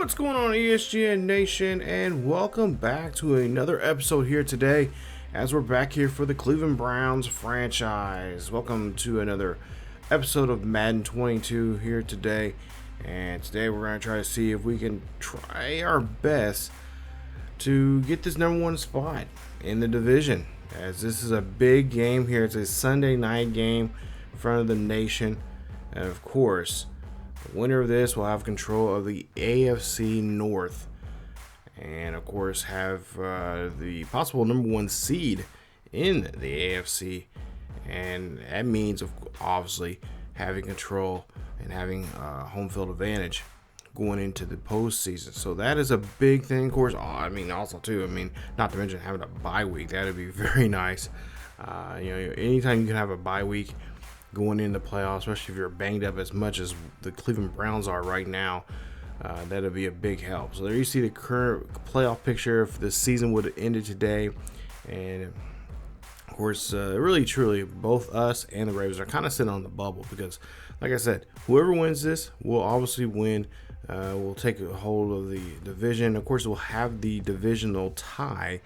What's going on, ESGN Nation, and welcome back to another episode here today as we're back here for the Cleveland Browns franchise. Welcome to another episode of Madden 22 here today, and today we're going to try to see if we can try our best to get this number one spot in the division, as this is a big game here. It's a Sunday night game in front of the nation, and of course the winner of this will have control of the AFC North, and of course have the possible number one seed in the AFC, and that means obviously having control and having home field advantage going into the postseason. So that is a big thing, of course. Also too, not to mention having a bye week. That would be very nice. Anytime you can have a bye week going into the playoffs, especially if you're banged up as much as the Cleveland Browns are right now, that'll be a big help. So there you see the current playoff picture if the season would have ended today. And of course, really truly, both us and the Ravens are kind of sitting on the bubble because, like I said, whoever wins this will obviously win. We'll take a hold of the division. Of course, we'll have the divisional tie.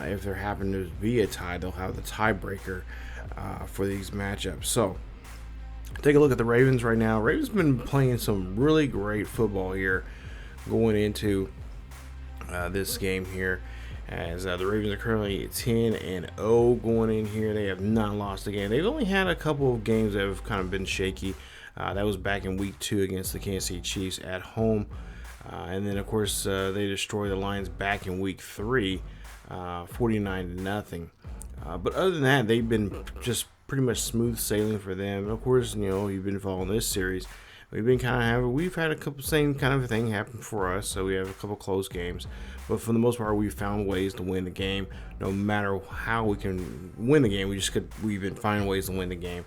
If there happen to be a tie, they'll have the tiebreaker for these matchups. So take a look at the Ravens right now. Ravens been playing some really great football here going into this game here, as the Ravens are currently 10-0 going in here. They have not lost a game. They've only had a couple of games that have kind of been shaky. That was back in week 2 against the Kansas City Chiefs at home, and then of course they destroyed the Lions back in week 3, 49-0. But other than that, they've been just pretty much smooth sailing for them. And of course, you've been following this series. We've had a couple same kind of thing happen for us. So we have a couple close games, but for the most part, we've found ways to win the game. No matter how we can win the game, we've been finding ways to win the game,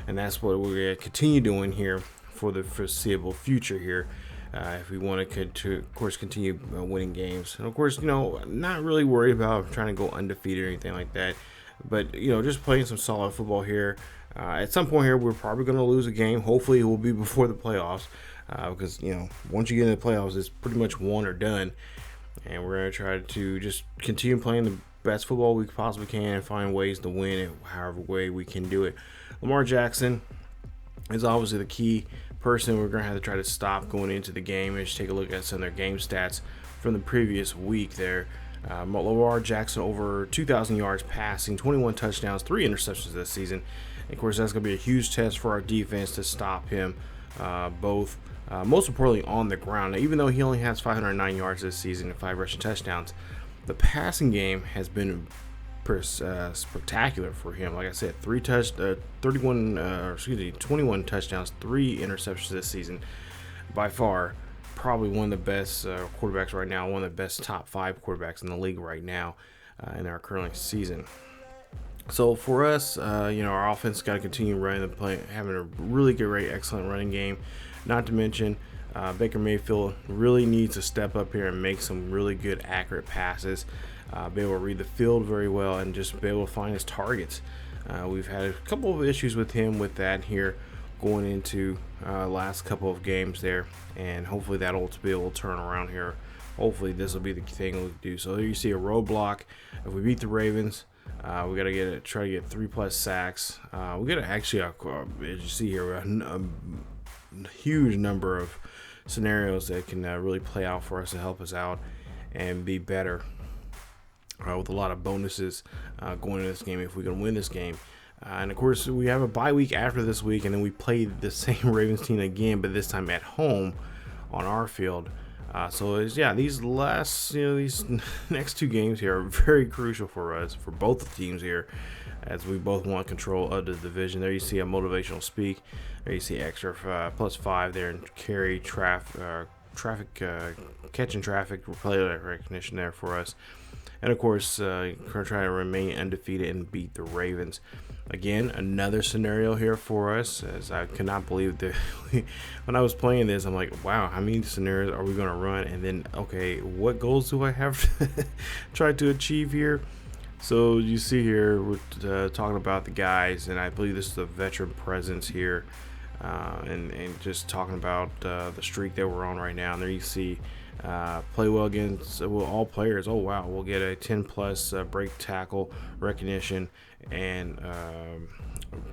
and that's what we're going to continue doing here for the foreseeable future here. If we want to, of course, continue winning games. And of course, not really worried about trying to go undefeated or anything like that. But, just playing some solid football here. At some point here, we're probably going to lose a game. Hopefully, it will be before the playoffs. Because, once you get into the playoffs, it's pretty much won or done. And we're going to try to just continue playing the best football we possibly can and find ways to win it however way we can do it. Lamar Jackson is obviously the key person we're going to have to try to stop going into the game. And just take a look at some of their game stats from the previous week there. Lamar Jackson over 2,000 yards passing, 21 touchdowns, 3 interceptions this season. And of course, that's going to be a huge test for our defense to stop him, most importantly on the ground. Now, even though he only has 509 yards this season and 5 rushing touchdowns, the passing game has been spectacular for him. Like I said, 21 touchdowns, 3 interceptions this season. By far, probably one of the best quarterbacks right now, one of the best top 5 quarterbacks in the league right now in our current season. So for us, our offense got to continue running the play, having a really great, excellent running game. Not to mention, Baker Mayfield really needs to step up here and make some really good, accurate passes, be able to read the field very well, and just be able to find his targets. We've had a couple of issues with him with that here going into last couple of games there, and hopefully that'll be able to turn around here. Hopefully this will be the thing we'll do. So there you see a roadblock. If we beat the Ravens, we got to try to get 3+ sacks. We got to actually, as you see here, a huge number of scenarios that can really play out for us to help us out and be better, with a lot of bonuses going into this game if we can win this game. And of course, we have a bye week after this week, and then we play the same Ravens team again, but this time at home on our field. These next 2 games here are very crucial for us, for both the teams here, as we both want control of the division. There you see a motivational speak. There you see extra +5 there, and carry catching traffic, play recognition there for us. And of course, we're trying to remain undefeated and beat the Ravens. Again, another scenario here for us, as I cannot believe that when I was playing this, I'm like, wow, how many scenarios are we going to run? And then, okay, what goals do I have to try to achieve here? So you see here, we're talking about the guys, and I believe this is a veteran presence here and just talking about the streak that we're on right now. And there you see play well against all players. Oh wow, we'll get a 10 plus break tackle recognition and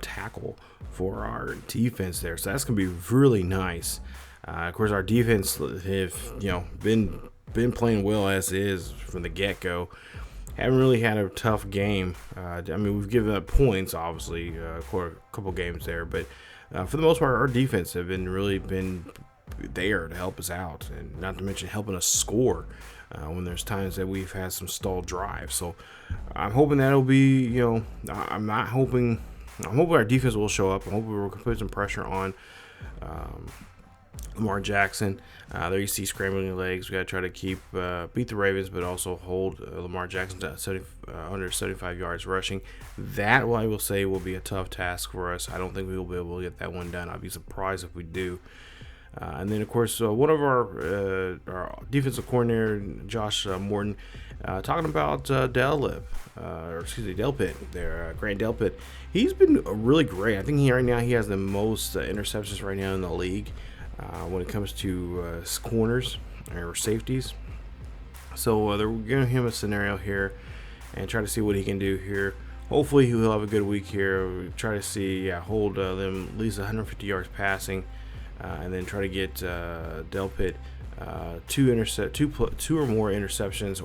tackle for our defense there. So that's gonna be really nice. Of course, our defense have been playing well as is from the get-go. Haven't really had a tough game. I mean, we've given up points, obviously, a couple games there, but for the most part, our defense have been there to help us out, and not to mention helping us score when there's times that we've had some stalled drives. So I'm hoping that'll be, I'm hoping our defense will show up. I'm hoping we'll put some pressure on Lamar Jackson. There you see scrambling your legs. We got to try to beat the Ravens, but also hold Lamar Jackson to under 75 yards rushing. That, I will say, will be a tough task for us. I don't think we will be able to get that one done. I'd be surprised if we do. And then, of course, one of our defensive coordinator, Josh Morton, talking about Delpit there, Grant Delpit. He's been really great. I think right now he has the most interceptions right now in the league when it comes to corners or safeties. So they're giving him a scenario here and try to see what he can do here. Hopefully he'll have a good week here. We try to see, hold them at least 150 yards passing. And then try to get Delpit two or more interceptions,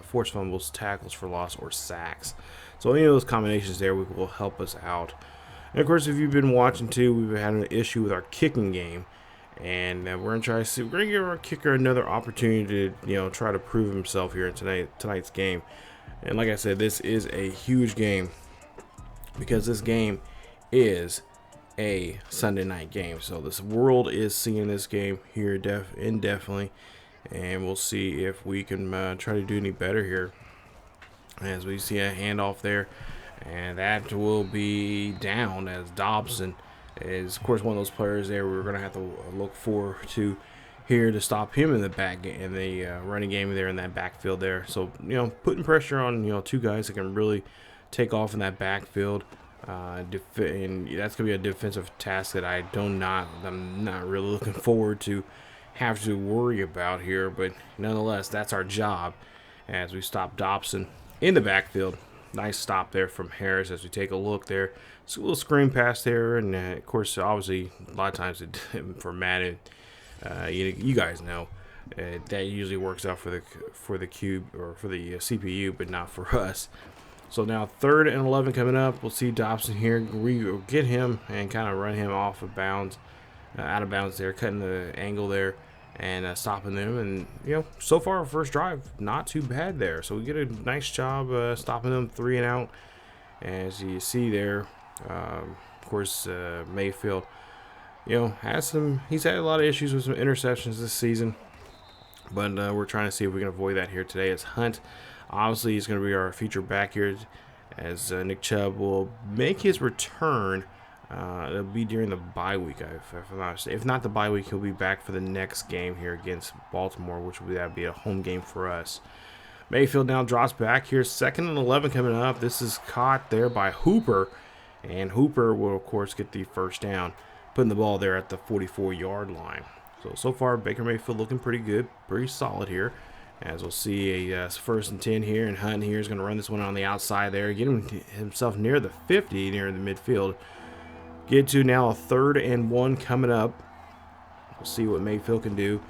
forced fumbles, tackles for loss, or sacks. So any of those combinations there will help us out. And of course, if you've been watching too, we've had an issue with our kicking game, and we're gonna try to see. We're gonna give our kicker another opportunity to try to prove himself here in tonight's game. And like I said, this is a huge game because this game is a Sunday night game, so this world is seeing this game here indefinitely, and we'll see if we can try to do any better here. As we see a handoff there, and that will be down as Dobson is, of course, one of those players there we're going to have to look forward to here to stop him in the running game there in that backfield there. So putting pressure on two guys that can really take off in that backfield. And that's gonna be a defensive task that I'm not really looking forward to have to worry about here, but nonetheless, that's our job as we stop Dobson in the backfield. Nice stop there from Harris as we take a look there. It's a little screen pass there, and of course, obviously, a lot of times for Madden, you guys know that usually works out for the cube or for the CPU, but not for us. So now 3rd and 11 coming up. We'll see Dobson here. We will get him and kind of run him off of bounds, out of bounds there, cutting the angle there and stopping them. And, so far our first drive, not too bad there. So we get a nice job stopping them 3 and out. As you see there, of course, Mayfield, he's had a lot of issues with some interceptions this season. But we're trying to see if we can avoid that here today. As Hunt, obviously, he's going to be our feature back here, as Nick Chubb will make his return. It'll be during the bye week, if not the bye week, he'll be back for the next game here against Baltimore, which would be a home game for us. Mayfield now drops back here, 2nd and 11 coming up. This is caught there by Hooper, and Hooper will, of course, get the first down, putting the ball there at the 44-yard line. So far, Baker Mayfield looking pretty good, pretty solid here. As we'll see a 1st and 10 here, and Hunt here is going to run this one on the outside there, get himself near the 50, near the midfield. Get to now a 3rd and 1 coming up. We'll see what Mayfield can do.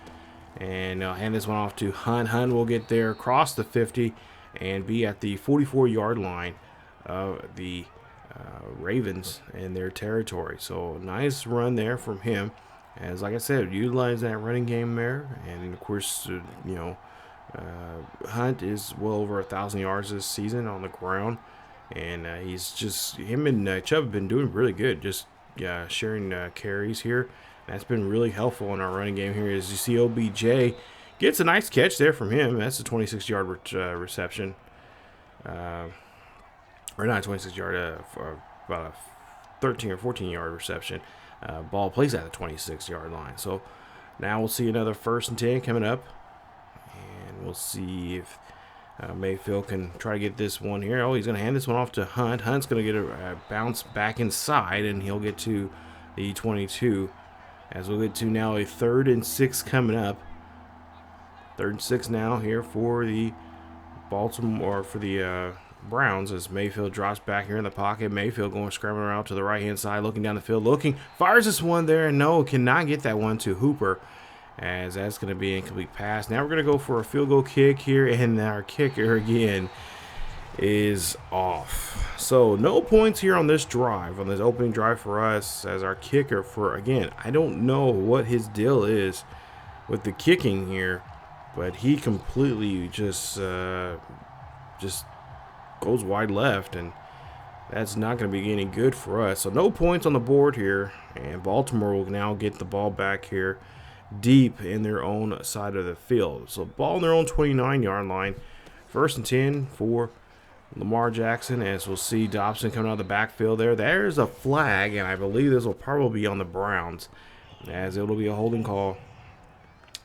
And hand this one off to Hunt. Hunt will get there across the 50 and be at the 44-yard line of the Ravens in their territory. So nice run there from him. As like I said, utilize that running game there, and of course, Hunt is well over 1,000 yards this season on the ground, and him and Chubb have been doing really good, just sharing carries here. That's been really helpful in our running game here. As you see, OBJ gets a nice catch there from him. That's a 26-yard reception, or not 26-yard, about a 13 or 14-yard reception. Ball plays at the 26-yard line. So now we'll see another 1st and 10 coming up. And we'll see if Mayfield can try to get this one here. Oh, he's going to hand this one off to Hunt. Hunt's going to get a bounce back inside, and he'll get to the 22. As we'll get to now a 3rd and 6 coming up. 3rd and 6 now here for the Browns, as Mayfield drops back here in the pocket. Mayfield going scrambling around to the right-hand side, looking down the field, fires this one there, and no, cannot get that one to Hooper, as that's going to be an incomplete pass. Now we're going to go for a field goal kick here, and our kicker again is off. So no points here on this drive, on this opening drive for us, as our kicker again, I don't know what his deal is with the kicking here, but he completely just goes wide left, and that's not going to be any good for us. So no points on the board here, and Baltimore will now get the ball back here deep in their own side of the field. So ball in their own 29-yard line. 1st and 10 for Lamar Jackson, as we'll see Dobson coming out of the backfield there. There's a flag, and I believe this will probably be on the Browns, as it'll be a holding call.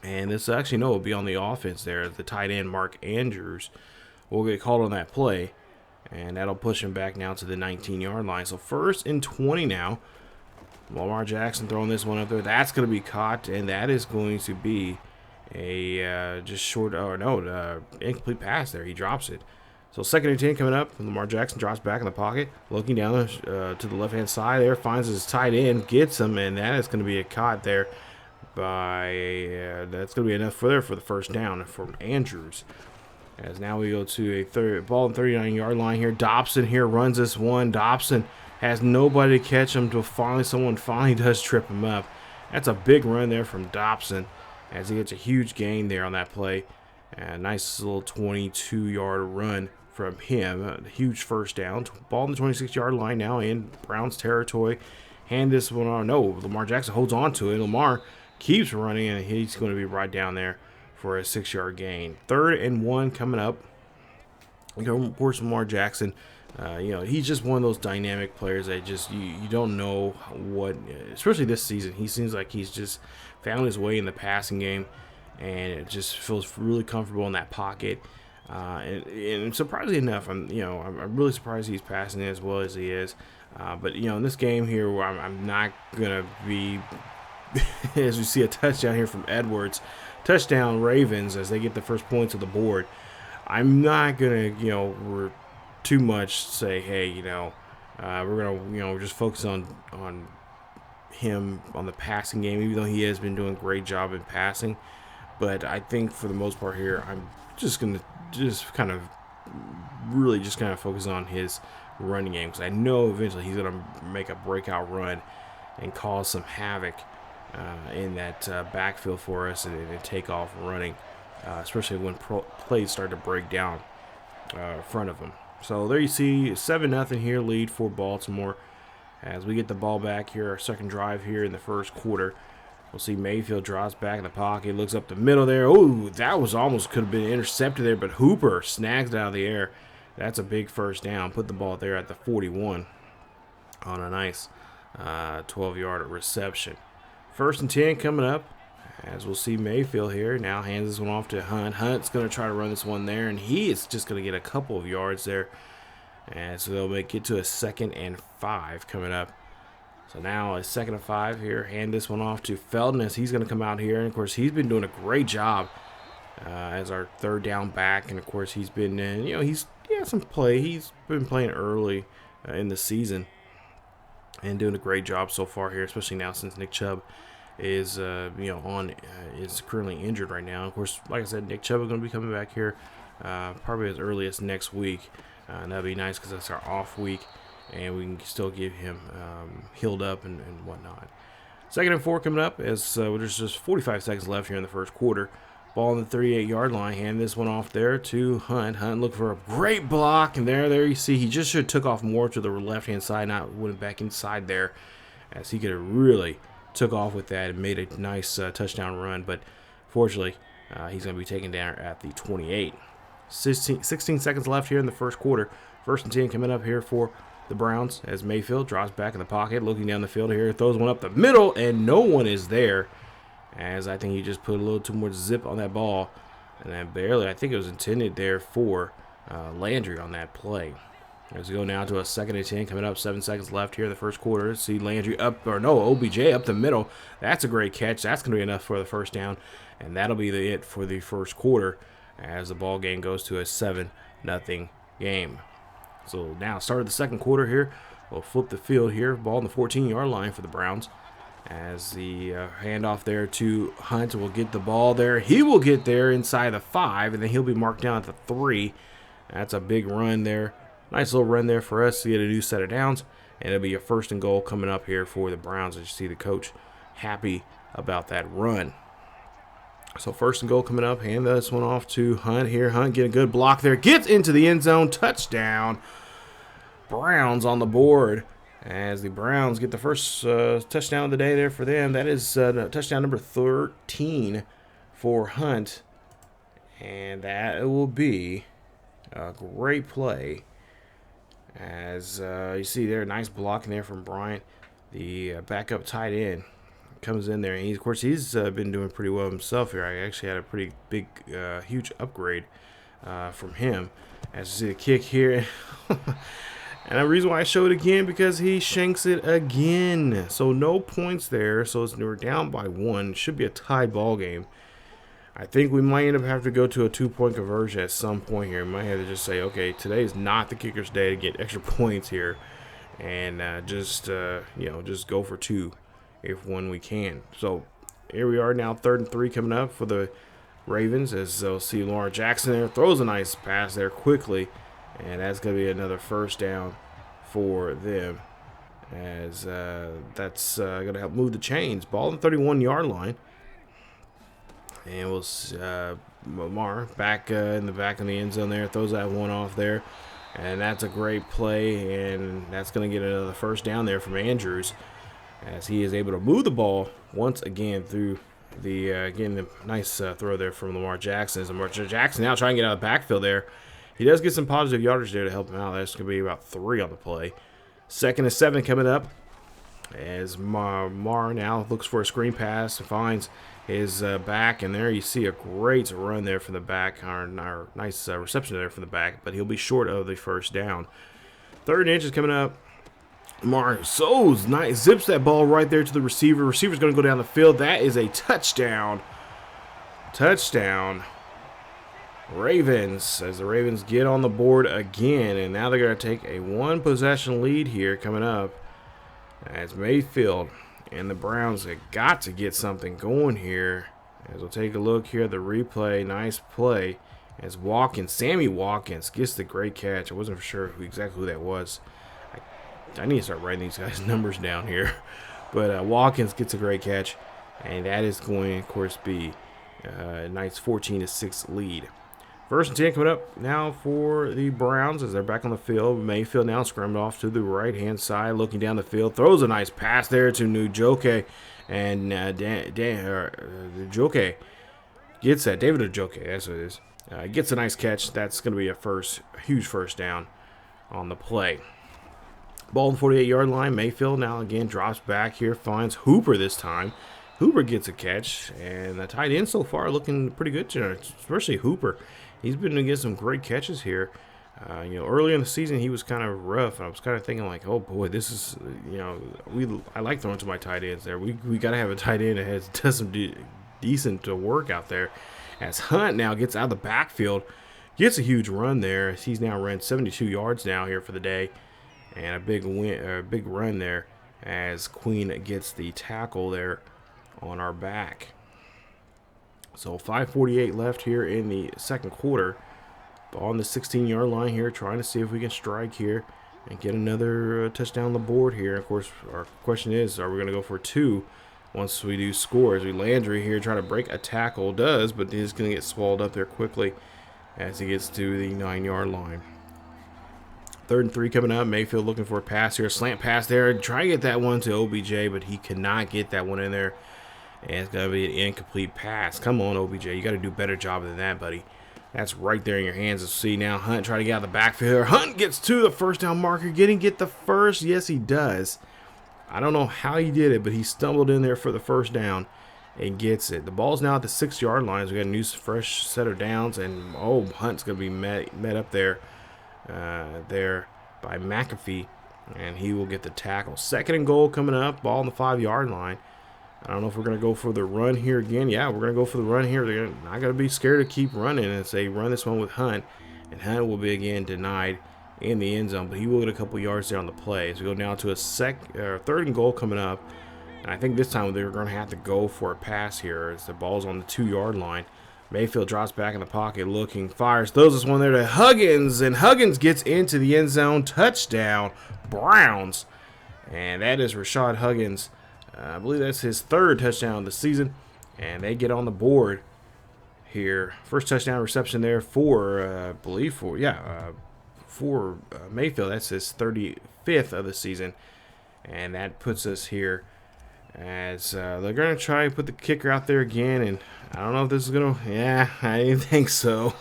And this actually, no, it'll be on the offense there. The tight end, Mark Andrews, will get called on that play. And that'll push him back now to the 19-yard line. So 1st and 20 now. Lamar Jackson throwing this one up there. That's going to be caught, and that is going to be a incomplete pass there. He drops it. So 2nd and 10 coming up. Lamar Jackson drops back in the pocket, looking down to the left-hand side there. Finds his tight end, gets him, and that is going to be a caught there that's going to be enough for the 1st down from Andrews. As now we go to a ball on 39-yard line here. Dobson here runs this one. Dobson has nobody to catch him until someone finally does trip him up. That's a big run there from Dobson, as he gets a huge gain there on that play. A nice little 22-yard run from him. A huge 1st down. Ball on the 26-yard line now in Browns territory. Hand this one on. No, Lamar Jackson holds on to it. Lamar keeps running, and he's going to be right down there for a 6-yard gain. 3rd and 1 coming up. Of course, Lamar Jackson, he's just one of those dynamic players that just you don't know what, especially this season. He seems like he's just found his way in the passing game, and it just feels really comfortable in that pocket. And surprisingly enough, I'm really surprised he's passing as well as he is. But in this game here, where I'm not gonna be, as we see a touchdown here from Edwards. Touchdown Ravens, as they get the first points of the board. I'm not gonna we're too much say, hey, we're gonna just focus on him on the passing game, even though he has been doing a great job in passing. But I think for the most part here, I'm just gonna kind of focus on his running game, because I know eventually he's gonna make a breakout run and cause some havoc in that backfield for us, and take off running, especially when plays start to break down in front of him. So there you see 7-0 here lead for Baltimore, as we get the ball back here, our 2nd drive here in the 1st quarter. We'll see Mayfield drops back in the pocket, looks up the middle there. Oh, that was almost could have been intercepted there, but Hooper snags it out of the air. That's a big 1st down. Put the ball there at the 41 on a nice 12-yard reception. 1st and 10 coming up, as we'll see Mayfield here now hands this one off to Hunt. Hunt's going to try to run this one there, and he is just going to get a couple of yards there. And so they'll make it to a 2nd and 5 coming up. So now a 2nd and 5 here. Hand this one off to Felton, as he's going to come out here. And, of course, he's been doing a great job as our 3rd down back. And, of course, he's been, he's some play. He's been playing early in the season and doing a great job so far here, especially now since Nick Chubb is is currently injured right now. Of course, like I said, Nick Chubb is going to be coming back here probably as early as next week, and that'd be nice because that's our off week, and we can still give him healed up and whatnot. 2nd and 4 coming up, as there's just 45 seconds left here in the 1st quarter. Ball on the 38-yard line. Hand this one off there to Hunt. Hunt looking for a great block, and there you see he just should have took off more to the left-hand side, not went back inside there, as he could have really took off with that and made a nice touchdown run. But fortunately, he's going to be taken down at the 28. 16 seconds left here in the 1st quarter. 1st and 10 coming up here for the Browns, as Mayfield drops back in the pocket, looking down the field here, throws one up the middle, and no one is there, as I think he just put a little too much zip on that ball, and then barely, I think it was intended there for Landry on that play. As we go now to a 2nd and 10, coming up, 7 seconds left here in the first quarter. See Landry up, or no, OBJ up the middle. That's a great catch. That's going to be enough for the first down, and that'll be it for the first quarter as the ball game goes to a 7-0 game. So now, start of the second quarter here. We'll flip the field here. Ball on the 14-yard line for the Browns. As the handoff there to Hunt will get the ball there. He will get there inside the 5, and then he'll be marked down at the 3. That's a big run there. Nice little run there for us to get a new set of downs. And it'll be a 1st and goal coming up here for the Browns. As you see the coach happy about that run. So 1st and goal coming up. Hand this one off to Hunt here. Hunt get a good block there. Gets into the end zone. Touchdown. Browns on the board. As the Browns get the first touchdown of the day there for them. That is touchdown number 13 for Hunt. And that will be a great play. As you see there, nice blocking there from Bryant. The backup tight end comes in there. And of course, he's been doing pretty well himself here. I actually had a pretty big, huge upgrade from him. As you see the kick here. And the reason why I show it again, because he shanks it again. So no points there. So we're down by 1. Should be a tied ball game. I think we might end up having to go to a 2-point conversion at some point here. We might have to just say, okay, today is not the kicker's day to get extra points here, and just go for 2 when we can. So here we are now, 3rd and 3 coming up for the Ravens. As they'll see Lamar Jackson there, throws a nice pass there quickly, and that's going to be another first down for them. As that's going to help move the chains. Ball on the 31-yard line. And we'll Lamar back in the back of the end zone there. Throws that one off there. And that's a great play. And that's going to get another first down there from Andrews. As he is able to move the ball once again through the, again, the nice throw there from Lamar Jackson. As Lamar Jackson now trying to get out of the backfield there. He does get some positive yardage there to help him out. That's going to be about 3 on the play. 2nd and 7 coming up. As Mar now looks for a screen pass and finds his back, and there you see a great run there from the back, or nice reception there from the back, but he'll be short of the first down. 3rd and inches coming up. Mar so nice, zips that ball right there to the receiver. Receiver's going to go down the field. That is a touchdown. Touchdown. Ravens, as the Ravens get on the board again, and now they're going to take a 1-possession lead here coming up. As Mayfield and the Browns have got to get something going here. As we'll take a look here at the replay. Nice play. As Sammy Watkins gets the great catch. I wasn't for sure exactly who that was. I need to start writing these guys' numbers down here. But Watkins gets a great catch. And that is going to, of course, be a nice 14-6 lead. 1st and 10 coming up now for the Browns as they're back on the field. Mayfield now scrambled off to the right-hand side, looking down the field. Throws a nice pass there to Njoku. And Njoku gets that. David Njoku, that's what it is. Gets a nice catch. That's going to be a huge first down on the play. Ball on the 48-yard line. Mayfield now again drops back here. Finds Hooper this time. Hooper gets a catch. And the tight end so far looking pretty good, especially Hooper. He's been getting some great catches here. Early in the season he was kind of rough. I was kind of thinking like, oh boy, this is, I like throwing to my tight ends there. We got to have a tight end that does some decent work out there. As Hunt now gets out of the backfield, gets a huge run there. He's now run 72 yards now here for the day, and a big run there as Queen gets the tackle there on our back. So 5:48 left here in the second quarter. Ball on the 16-yard line here, trying to see if we can strike here and get another touchdown on the board here. Of course, our question is, are we going to go for 2 once we do score? As Landry here trying to break a tackle, does, but he's going to get swallowed up there quickly as he gets to the 9-yard line. 3rd and 3 coming up. Mayfield looking for a pass here. Slant pass there. Try to get that one to OBJ, but he cannot get that one in there. And it's going to be an incomplete pass. Come on, OBJ. You got to do a better job than that, buddy. That's right there in your hands. Let's see now. Hunt trying to get out of the backfield. Hunt gets to the first down marker. Get the first. Yes, he does. I don't know how he did it, but he stumbled in there for the first down and gets it. The ball's now at the 6-yard line. So we got a new fresh set of downs. And, Hunt's going to be met up there. by McAfee, and he will get the tackle. 2nd and goal coming up, ball on the 5-yard line. I don't know if we're going to go for the run here again. Yeah, we're going to go for the run here. They're not going to be scared to keep running and say run this one with Hunt. And Hunt will be again denied in the end zone, but he will get a couple yards there on the play. So we go down to a 3rd and goal coming up. And I think this time they're going to have to go for a pass here as the ball's on the 2-yard line. Mayfield drops back in the pocket looking, fires, throws this one there to Huggins, and Huggins gets into the end zone. Touchdown, Browns. And that is Rashad Huggins. I believe that's his 3rd touchdown of the season, and they get on the board here. First touchdown reception there for, for Mayfield. That's his 35th of the season, and that puts us here as they're going to try to put the kicker out there again, and I don't know if this is going to, I didn't think so.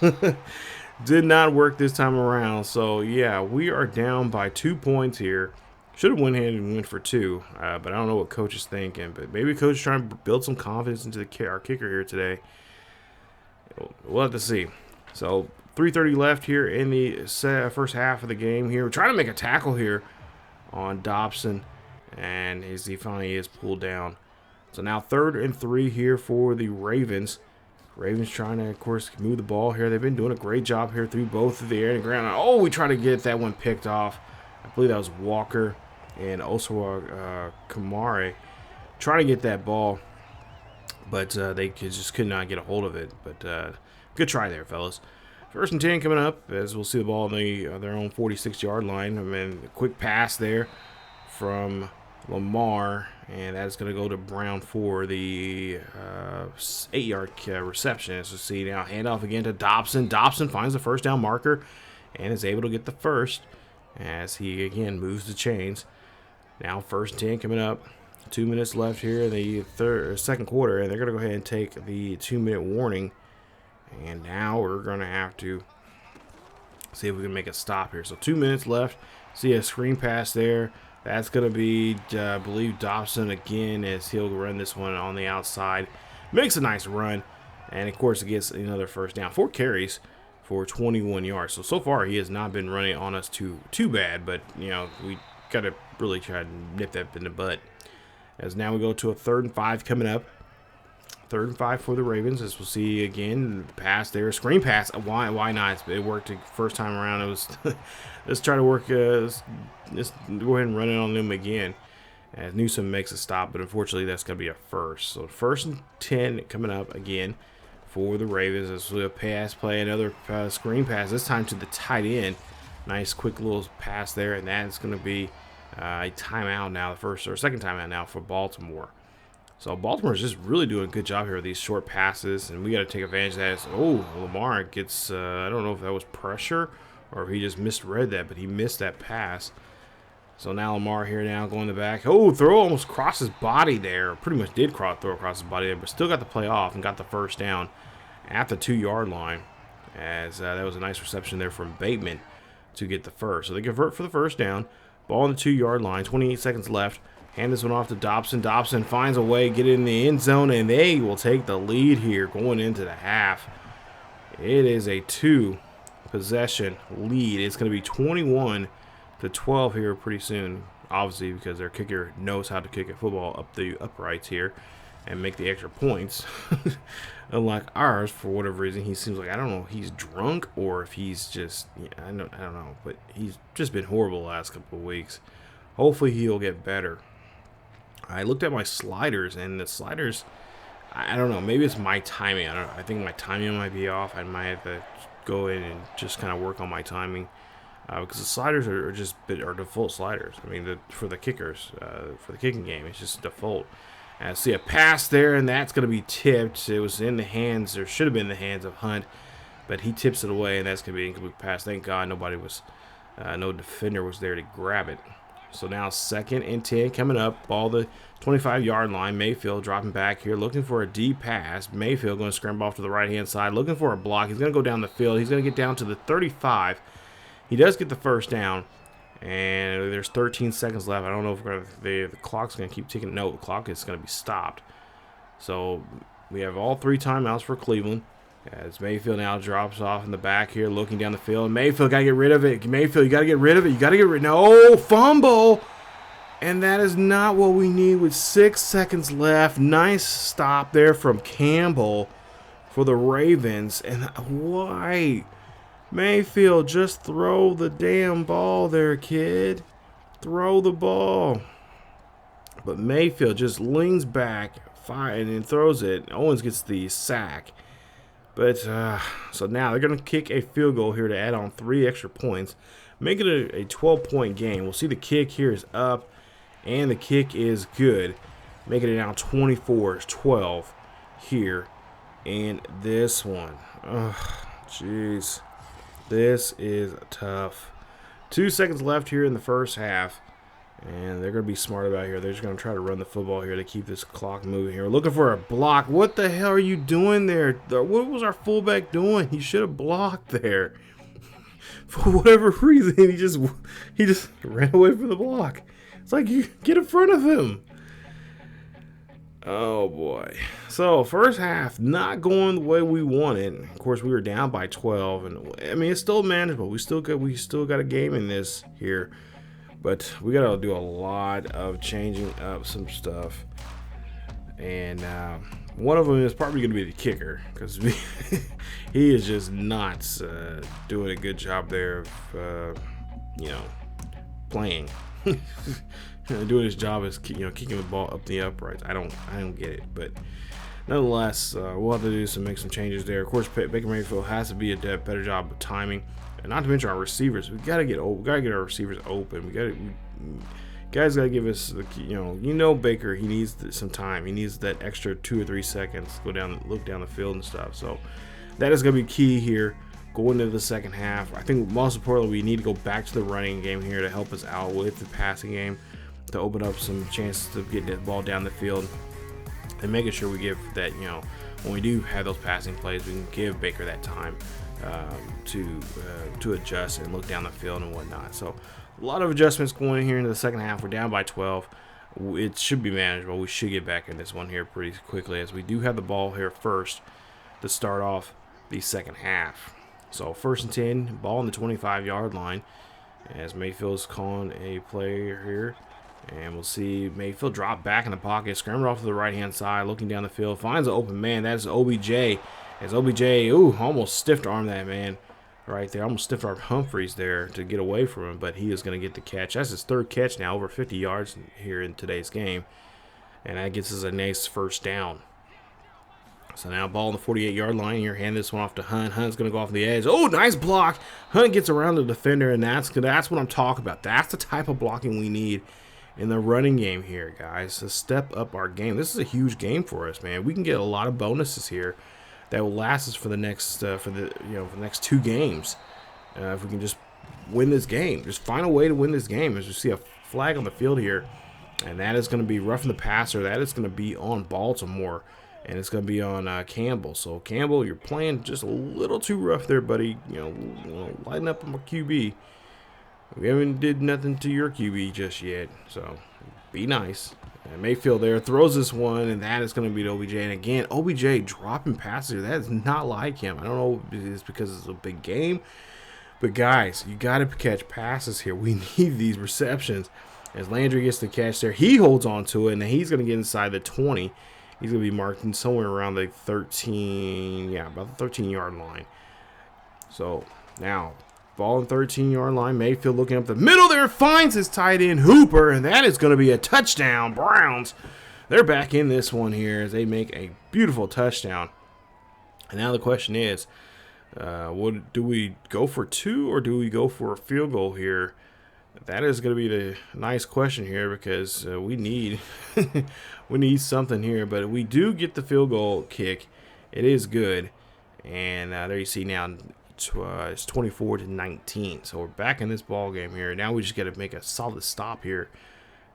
Did not work this time around, so yeah, we are down by 2 points here. Should have went ahead and went for 2, but I don't know what coach is thinking. But maybe coach is trying to build some confidence into our kicker here today. We'll have to see. So 3:30 left here in the first half of the game here. We're trying to make a tackle here on Dobson, and as he finally is pulled down. So now 3rd and 3 here for the Ravens. Ravens trying to, of course, move the ball here. They've been doing a great job here through both of the air and ground. Oh, we try to get that one picked off. I believe that was Walker and also Kamare trying to get that ball, but they just could not get a hold of it. But good try there, fellas. 1st and 10 coming up as we'll see the ball on their own 46-yard line. I mean, a quick pass there from Lamar, and that's going to go to Brown for the 8-yard reception. As we see now, handoff again to Dobson. Dobson finds the 1st down marker and is able to get the 1st as he again moves the chains. Now 1st and 10 coming up. 2 minutes left here in the 2nd quarter, and they're going to go ahead and take the 2-minute warning. And now we're going to have to see if we can make a stop here. So 2 minutes left. See a screen pass there. That's going to be, I believe, Dobson again as he'll run this one on the outside. Makes a nice run. And, of course, it gets another 1st down. 4 carries for 21 yards. So far he has not been running on us too bad. But, you know, we got to really try to nip that in the butt. As now we go to a 3rd and 5 coming up. 3rd and 5 for the Ravens. As we'll see again, pass there, screen pass. Why not? It worked the first time around. It was let's try to work. Let's go ahead and run it on them again. As Newsom makes a stop, but unfortunately that's going to be a 1st. So 1st and 10 coming up again for the Ravens. As we pass play, another screen pass. This time to the tight end. Nice quick little pass there, and that's going to be a timeout now, the 1st or 2nd timeout now for Baltimore. So Baltimore is just really doing a good job here with these short passes, and we got to take advantage of that. Oh, Lamar gets, I don't know if that was pressure or if he just misread that, but he missed that pass. So now Lamar here now going to the back. Oh, throw almost crossed his body there. Pretty much did throw across his body there, but still got the play off and got the 1st down at the 2-yard line. As that was a nice reception there from Bateman to get the 1st. So they convert for the 1st down. Ball on the 2-yard line. 28 seconds left. Hand this one off to Dobson. Dobson finds a way, get in the end zone, and they will take the lead here going into the half. It is a 2-possession lead. It's going to be 21-12 here pretty soon, obviously, because their kicker knows how to kick a football up the uprights here and make the extra points. Unlike ours, for whatever reason, he seems like, I don't know if he's drunk or if he's just, I don't know, but he's just been horrible the last couple of weeks. Hopefully he'll get better. I looked at my sliders, and the sliders, I don't know, maybe it's my timing. I think my timing might be off. I might have to go in and just kind of work on my timing because the sliders are default sliders. I mean, for the kickers, for the kicking game, it's just default. I see a pass there, and that's going to be tipped. It was in the hands, or should have been in the hands of Hunt, but he tips it away, and that's going to be an incomplete pass. Thank God no defender was there to grab it. So now 2nd and 10 coming up, ball the 25-yard line. Mayfield dropping back here, looking for a deep pass. Mayfield going to scramble off to the right-hand side, looking for a block. He's going to go down the field. He's going to get down to the 35. He does get the 1st down, and there's 13 seconds left. I don't know if the clock's going to keep ticking. No, the clock is going to be stopped. So we have all 3 timeouts for Cleveland As Mayfield now drops off in the back here, looking down the field. Mayfield got to get rid of it. Mayfield, you got to get rid of it. You got to get rid. No, fumble. And that is not what we need with 6 seconds left. Nice stop there from Campbell for the Ravens. And why? Mayfield, just throw the damn ball there, kid. Throw the ball. But Mayfield just leans back, and then throws it. Owens gets the sack. But, so now they're going to kick a field goal here to add on 3 extra points. Make it a 12-point game. We'll see the kick here is up, and the kick is good. Making it now 24-12 here in this one. Jeez. This is tough. 2 seconds left here in the first half. And they're going to be smart about here. They're just going to try to run the football here to keep this clock moving here. We're looking for a block. What the hell are you doing there? What was our fullback doing? He should have blocked there. For whatever reason, he just ran away from the block. It's like, you get in front of him. Oh, boy. So, first half, not going the way we wanted. Of course, we were down by 12. And I mean, it's still manageable. We still got a game in this here. But we got to do a lot of changing up some stuff. And one of them is probably going to be the kicker. Because he is just not doing a good job there of, playing. Doing his job is, kicking the ball up the uprights. I don't get it. But nonetheless, we'll have to make some changes there. Of course, Baker Mayfield has to be a better job of timing. And not to mention our receivers. We gotta get our receivers open. Guys gotta give us, Baker. He needs some time. He needs that extra 2 or 3 seconds. Look down the field and stuff. So that is gonna be key here going into the second half. I think most importantly, we need to go back to the running game here to help us out with the passing game, to open up some chances to get that ball down the field, and making sure we give that, when we do have those passing plays, we can give Baker that time to adjust and look down the field and whatnot. So a lot of adjustments going here into the second half. We're down by 12. It should be manageable. We should get back in this one here pretty quickly, as we do have the ball here first to start off the second half. So 1st and 10, ball on the 25-yard line, as Mayfield's calling a play here. And we'll see Mayfield drop back in the pocket, scramble off to the right-hand side, looking down the field, finds an open man. That is OBJ. As OBJ, almost stiff-armed that man right there. Almost stiff-armed Humphreys there to get away from him, but he is going to get the catch. That's his 3rd catch now, over 50 yards here in today's game. And that gets us a nice first down. So now ball on the 48-yard line here. Hand this one off to Hunt. Hunt's going to go off the edge. Oh, nice block. Hunt gets around the defender, and that's what I'm talking about. That's the type of blocking we need in the running game here, guys, to step up our game. This is a huge game for us, man. We can get a lot of bonuses here that will last us for the next for the next 2 games. If we can just win this game, just find a way to win this game. As you see a flag on the field here, and that is going to be roughing the passer. That is going to be on Baltimore, and it's going to be on Campbell. So Campbell, you're playing just a little too rough there, buddy. Lighten up on my QB. We haven't did nothing to your QB just yet, so be nice. And Mayfield there throws this one, and that is going to beat OBJ. And again, OBJ dropping passes. That is not like him. I don't know if it's because it's a big game, but guys, you got to catch passes here. We need these receptions. As Landry gets the catch there, he holds on to it, and he's going to get inside the 20. He's going to be marked in somewhere around the 13, about the 13-yard line. So now, ball on 13-yard line. Mayfield looking up the middle there, finds his tight end Hooper, and that is going to be a touchdown. Browns, they're back in this one here as they make a beautiful touchdown. And now the question is, do we go for 2 or do we go for a field goal here? That is going to be the nice question here, because we need we need something here. But we do get the field goal kick. It is good, and there you see now. It's 24-19, so we're back in this ball game here. Now we just got to make a solid stop here,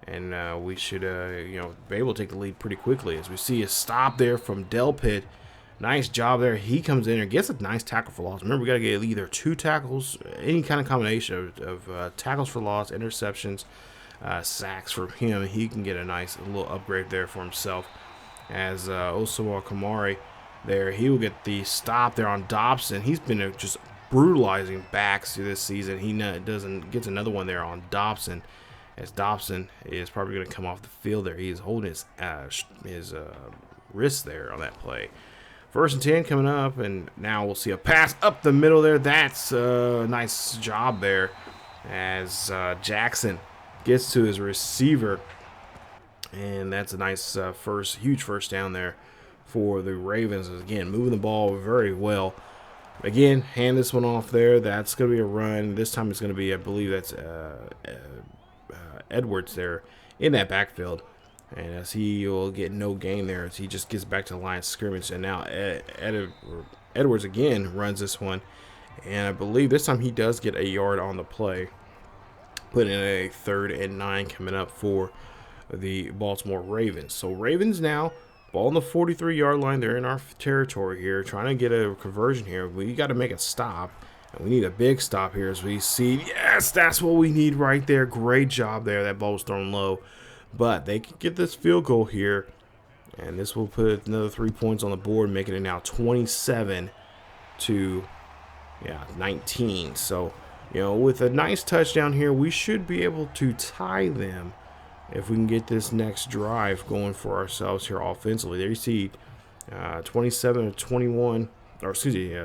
and we should be able to take the lead pretty quickly. As we see a stop there from Delpit. Nice job there. He comes in and gets a nice tackle for loss. Remember, we got to get either 2 tackles, any kind of combination of tackles for loss, interceptions, sacks from him. He can get a nice little upgrade there for himself, as Osawa Kamari there. He will get the stop there on Dobson. He's been just brutalizing backs this season. He gets another one there on Dobson, as Dobson is probably going to come off the field there. He is holding his wrist there on that play. 1st and 10 coming up, and now we'll see a pass up the middle there. That's a nice job there as Jackson gets to his receiver, and that's a nice huge first down there for the Ravens. Again, moving the ball very well. Again, hand this one off there. That's going to be a run. This time it's going to be, I believe that's Edwards there in that backfield. And as he will get no gain there as he just gets back to the line of scrimmage. And now Edwards again runs this one. And I believe this time he does get a yard on the play. Put in a 3rd and 9 coming up for the Baltimore Ravens. So Ravens now, ball on the 43-yard line. They're in our territory here, trying to get a conversion here. We got to make a stop. And we need a big stop here as we see. Yes, that's what we need right there. Great job there. That ball was thrown low. But they can get this field goal here, and this will put another 3 points on the board, making it now 27 to 19. So, with a nice touchdown here, we should be able to tie them if we can get this next drive going for ourselves here offensively. There you see 27 of 21, or excuse me,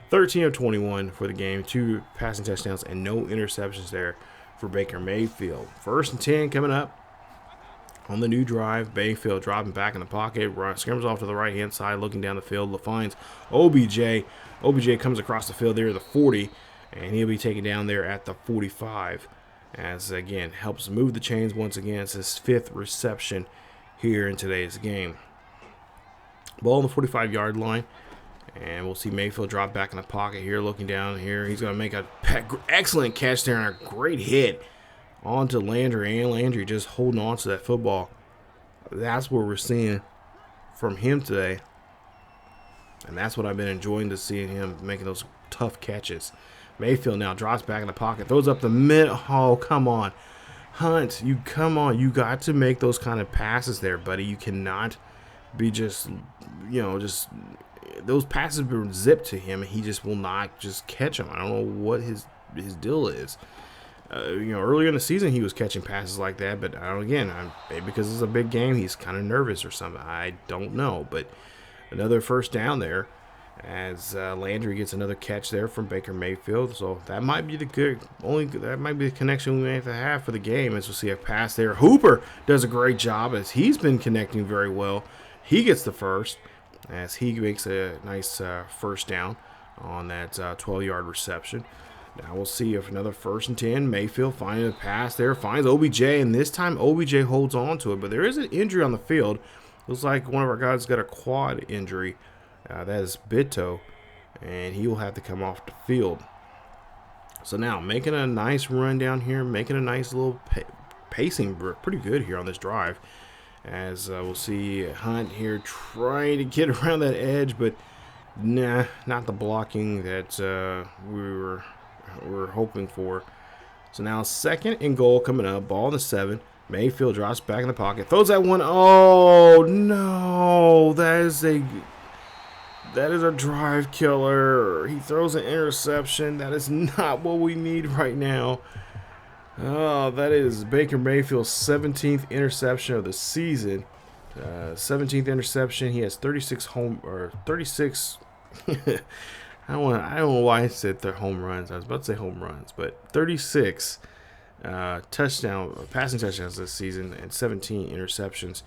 13 of 21 for the game, 2 passing touchdowns, and no interceptions there for Baker Mayfield. 1st and 10 coming up on the new drive. Mayfield dropping back in the pocket, scrambles off to the right-hand side, looking down the field, finds OBJ. OBJ comes across the field there at the 40, and he'll be taken down there at the 45. As, again, helps move the chains once again. It's his 5th reception here in today's game. Ball on the 45-yard line. And we'll see Mayfield drop back in the pocket here, looking down here. He's going to make an excellent catch there and a great hit onto Landry. And Landry just holding on to that football. That's what we're seeing from him today. And that's what I've been enjoying to see him making those tough catches. Mayfield now drops back in the pocket, throws up the middle. Oh, come on. Hunt, you got to make those kind of passes there, buddy. You cannot be just those passes were zipped to him, and he just will not just catch them. I don't know what his deal is. Earlier in the season, he was catching passes like that, but maybe because it's a big game, he's kind of nervous or something. I don't know, but another first down there as Landry gets another catch there from Baker Mayfield. So that might be the connection we may have to have for the game as we'll see a pass there. Hooper does a great job as he's been connecting very well. He gets the first as he makes a nice first down on that 12-yard reception. Now we'll see if another 1st and 10. Mayfield finding a pass there, finds OBJ, and this time OBJ holds on to it. But there is an injury on the field. Looks like one of our guys got a quad injury. That is Bitto, and he will have to come off the field. So now making a nice run down here, making a nice little pacing pretty good here on this drive. As we'll see Hunt here trying to get around that edge, but nah, not the blocking that we were hoping for. So now 2nd and goal coming up, ball on the 7. Mayfield drops back in the pocket, throws that one. Oh no, that is a drive killer. He throws an interception. That is not what we need right now. Oh, that is Baker Mayfield's 17th interception of the season. 17th interception. He has 36 I don't know why I said they're home runs. I was about to say home runs, but 36 passing touchdowns this season and 17 interceptions.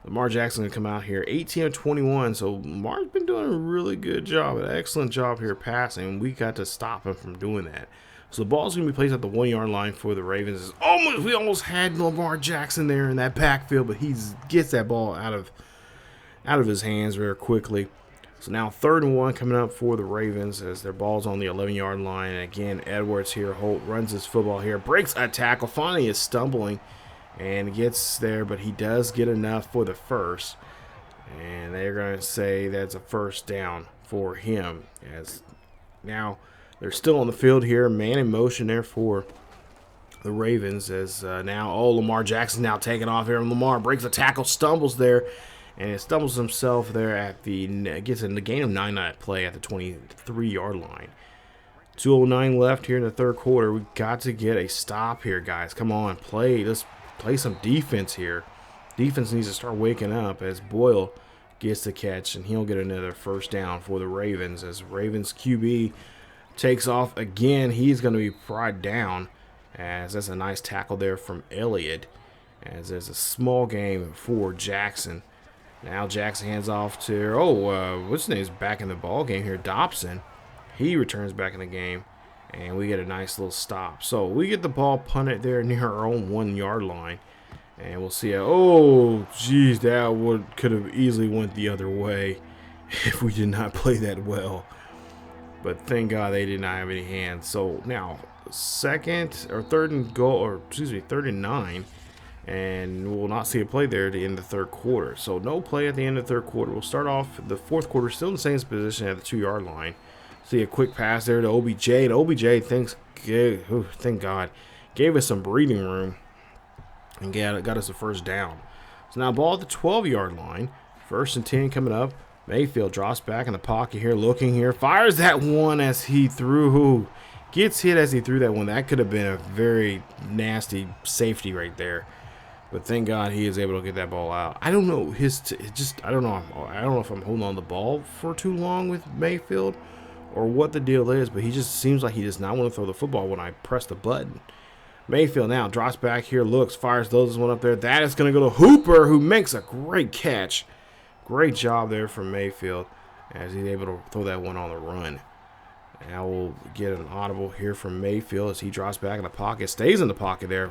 Lamar Jackson going to come out here 18 of 21. So Lamar's been doing a really good job, an excellent job here passing. We got to stop him from doing that. So the ball's going to be placed at the 1-yard line for the Ravens. We almost had Lamar Jackson there in that backfield, but he gets that ball out of his hands very quickly. So now 3rd and 1 coming up for the Ravens as their ball's on the 11-yard line. And again, Edwards here runs his football here, breaks a tackle, finally is stumbling and gets there, but he does get enough for the first. And they're going to say that's a first down for him. As now they're still on the field here, man in motion there for the Ravens. As Lamar Jackson now taking off here. And Lamar breaks a tackle, stumbles there. and it stumbles himself there at gets in the gain of 9 on that play at the 23-yard line. 2:09 left here in the third quarter. We got to get a stop here, guys. Come on, let's play some defense here. Defense needs to start waking up as Boyle gets the catch, and he'll get another first down for the Ravens as Ravens QB takes off again. He's going to be brought down as that's a nice tackle there from Elliott as there's a small game for Jackson. Now Jackson hands off to, what's his name's back in the ball game here, Dobson. He returns back in the game, and we get a nice little stop. So we get the ball punted there near our own 1-yard line. And we'll see. Geez, that could have easily went the other way if we did not play that well. But thank God they did not have any hands. So now third and 9, and we'll not see a play there at the end of the third quarter. So no play at the end of the third quarter. We'll start off the fourth quarter still in the same position at the 2-yard line. See a quick pass there to OBJ. And OBJ, thank God, gave us some breathing room and got us a first down. So now ball at the 12-yard line. 1st and 10 coming up. Mayfield drops back in the pocket here, looking here. Fires that one as he threw. Gets hit as he threw that one. That could have been a very nasty safety right there. But thank God he is able to get that ball out. I don't know. I don't know if I'm holding on the ball for too long with Mayfield or what the deal is, but he just seems like he does not want to throw the football when I press the button. Mayfield now drops back here, looks, fires those one up there. That is going to go to Hooper, who makes a great catch. Great job there from Mayfield as he's able to throw that one on the run. Now we'll get an audible here from Mayfield as he drops back in the pocket. Stays in the pocket there,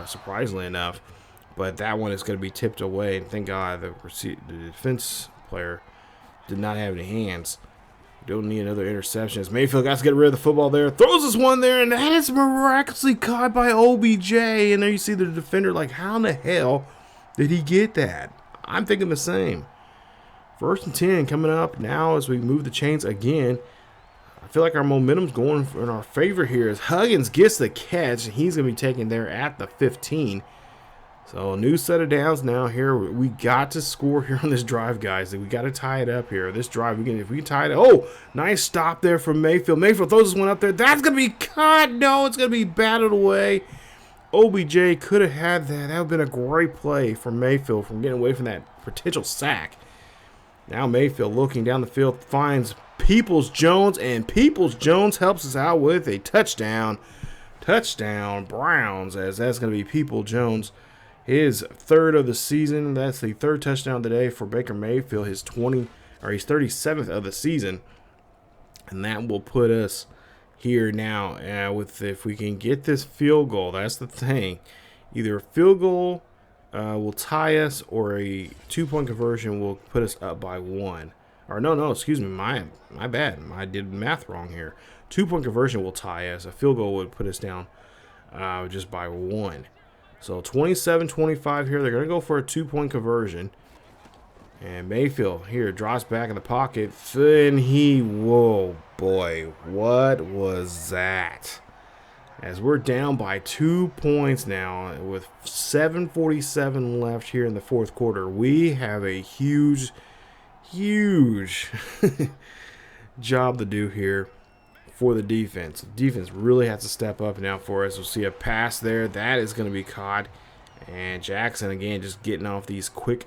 surprisingly enough. But that one is going to be tipped away. And thank God the defense player did not have any hands. Don't need another interception as Mayfield got to get rid of the football there. Throws this one there, and that is miraculously caught by OBJ. And there you see the defender like, how in the hell did he get that? I'm thinking the same. 1st and 10 coming up now as we move the chains again. I feel like our momentum's going in our favor here as Huggins gets the catch, and he's going to be taken there at the 15. So a new set of downs now here. We got to score here on this drive, guys. We got to tie it up here. This drive, if we can tie it. Oh, nice stop there from Mayfield. Mayfield throws this one up there. That's going to be caught. No, it's going to be batted away. OBJ could have had that. That would have been a great play for Mayfield from getting away from that potential sack. Now Mayfield looking down the field finds Peoples-Jones, and Peoples-Jones helps us out with a touchdown. Touchdown Browns, as that's going to be Peoples-Jones. His 3rd of the season. That's the 3rd touchdown today for Baker Mayfield. His 37th of the season. And that will put us here now if we can get this field goal. That's the thing. Either a field goal will tie us, or a 2-point conversion will put us up by 1. Or no, excuse me, my bad. I did math wrong here. 2-point conversion will tie us. A field goal would put us down just by 1. So 27-25 here. They're going to go for a 2-point conversion. And Mayfield here drops back in the pocket. And whoa, boy, what was that? As we're down by 2 points now with 7:47 left here in the fourth quarter. We have a huge job to do here for the defense. The defense really has to step up now for us. We'll see a pass there. That is going to be caught. And Jackson, again, just getting off these quick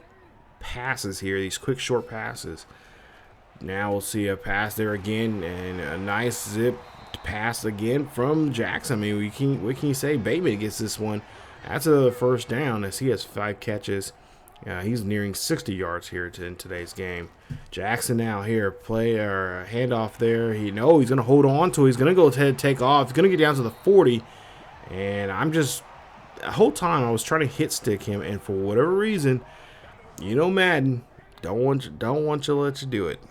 passes here, these quick short passes. Now we'll see a pass there again, and a nice zip pass again from Jackson. I mean, what can you say? Bateman gets this one. That's another first down as he has 5 catches. He's nearing 60 yards here in today's game. Jackson now here, handoff there. He's going to hold on to it. He's going to go ahead and take off. He's going to get down to the 40. And the whole time I was trying to hit stick him, and for whatever reason, Madden don't want to let you do it.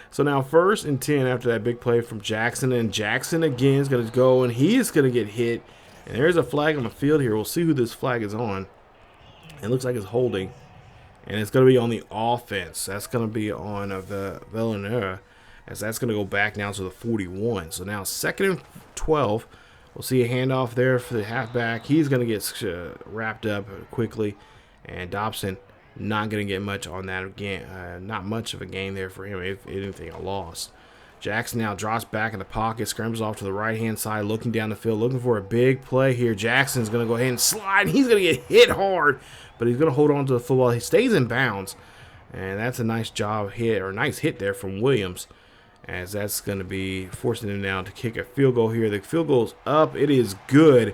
So now 1st and 10 after that big play from Jackson, and Jackson again is going to go, and he is going to get hit. And there's a flag on the field here. We'll see who this flag is on. It looks like it's holding, and it's going to be on the offense. That's going to be on the Villanova, as that's going to go back now to the 41. So now 2nd and 12. We'll see a handoff there for the halfback. He's going to get wrapped up quickly, and Dobson not going to get much on that again. Not much of a gain there for him, if anything, a loss. Jackson now drops back in the pocket, scrambles off to the right-hand side, looking down the field, looking for a big play here. Jackson's going to go ahead and slide. He's going to get hit hard, but he's going to hold on to the football. He stays in bounds, and that's a nice job hit, or nice hit there from Williams, as that's going to be forcing him now to kick a field goal here. The field goal's up. It is good,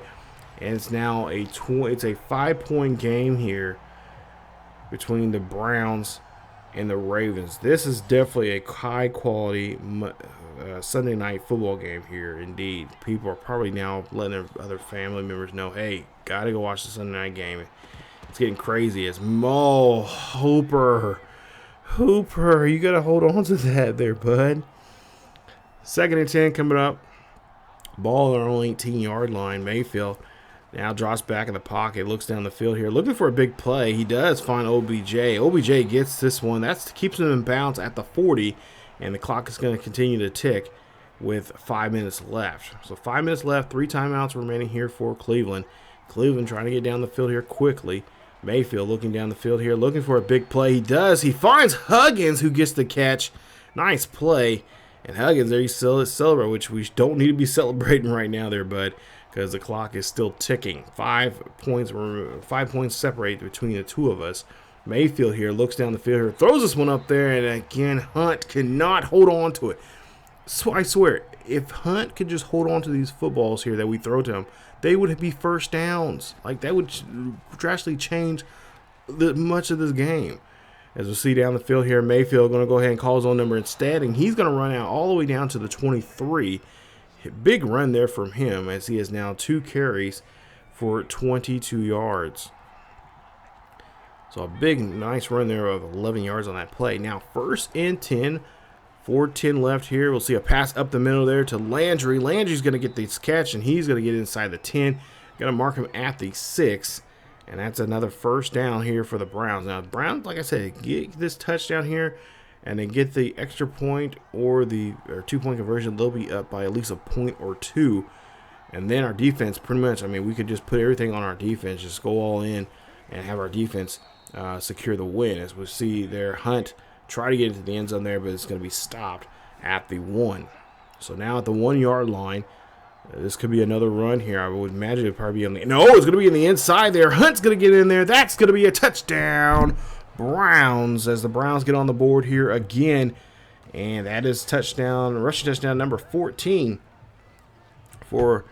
and it's now it's a 5-point game here between the Browns and the Ravens. This is definitely a high-quality Sunday night football game here, indeed. People are probably now letting their other family members know, hey, got to go watch the Sunday night game. It's getting crazy. It's Hooper, you got to hold on to that there, bud. 2nd and 10 coming up. Ball on our own 18-yard line. Mayfield now drops back in the pocket, looks down the field here, looking for a big play. He does find OBJ. OBJ gets this one. That keeps him in bounds at the 40, and the clock is going to continue to tick with 5 minutes left. So 5 minutes left, 3 timeouts remaining here for Cleveland. Cleveland trying to get down the field here quickly. Mayfield looking down the field here, looking for a big play. He does. He finds Huggins, who gets the catch. Nice play. And Huggins, there you celebrate, which we don't need to be celebrating right now there, bud, because the clock is still ticking. 5 points separate between the two of us. Mayfield here looks down the field here, throws this one up there, and again, Hunt cannot hold on to it. So I swear, if Hunt could just hold on to these footballs here that we throw to him, they would be first downs. Like, that would drastically change much of this game. As we see down the field here, Mayfield going to go ahead and call his own number instead, and he's going to run out all the way down to the 23. Big run there from him, as he has now 2 carries for 22 yards. So a big, nice run there of 11 yards on that play. Now 1st and 10, 4:10 left here. We'll see a pass up the middle there to Landry. Landry's going to get this catch, and he's going to get inside the 10. Going to mark him at the 6. And that's another first down here for the Browns. Now, Browns, like I said, get this touchdown here and then get the extra point or 2-point conversion. They'll be up by at least a point or 2. And then our defense, pretty much, I mean, we could just put everything on our defense, just go all in and have our defense secure the win. As we see there, Hunt try to get into the end zone there, but it's going to be stopped at the 1. So now at the 1-yard line, this could be another run here. I would imagine it would probably be on the... No, it's going to be in the inside there. Hunt's going to get in there. That's going to be a touchdown. Browns, as the Browns get on the board here again. And that is touchdown, rushing touchdown number 14 for